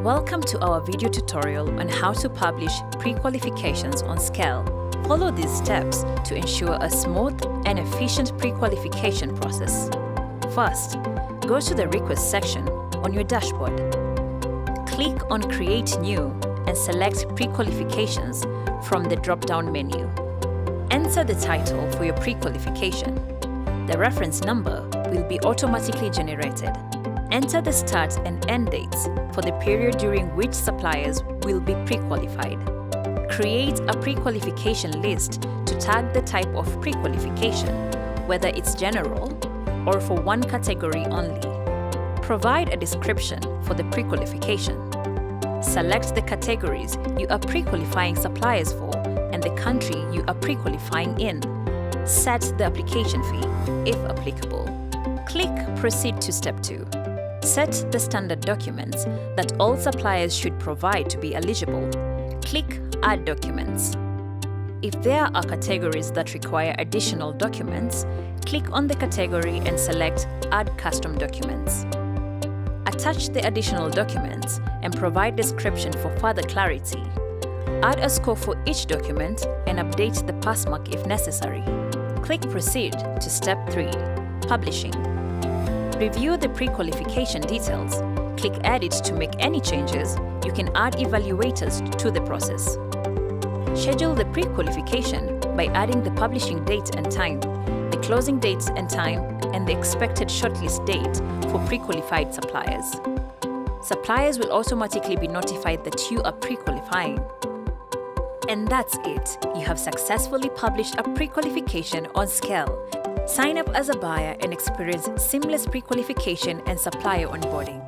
Welcome to our video tutorial on how to publish pre-qualifications on Scale. Follow these steps to ensure a smooth and efficient pre-qualification process. First, go to the Request section on your dashboard. Click on Create New and select Pre-Qualifications from the drop-down menu. Enter the title for your pre-qualification. The reference number will be automatically generated. Enter the start and end dates for the period during which suppliers will be pre-qualified. Create a pre-qualification list to tag the type of pre-qualification, whether it's general or for one category only. Provide a description for the pre-qualification. Select the categories you are pre-qualifying suppliers for and the country you are pre-qualifying in. Set the application fee, if applicable. Click Proceed to Step 2. Set the standard documents that all suppliers should provide to be eligible. Click Add Documents. If there are categories that require additional documents, click on the category and select Add Custom Documents. Attach the additional documents and provide description for further clarity. Add a score for each document and update the pass mark if necessary. Click Proceed to Step 3, Publishing. Review the pre-qualification details. Click Edit to make any changes. You can add evaluators to the process. Schedule the pre-qualification by adding the publishing date and time, the closing date and time, and the expected shortlist date for pre-qualified suppliers. Suppliers will automatically be notified that you are pre-qualifying. And that's it. You have successfully published a pre-qualification on Scale. Sign up as a buyer and experience seamless pre-qualification and supplier onboarding.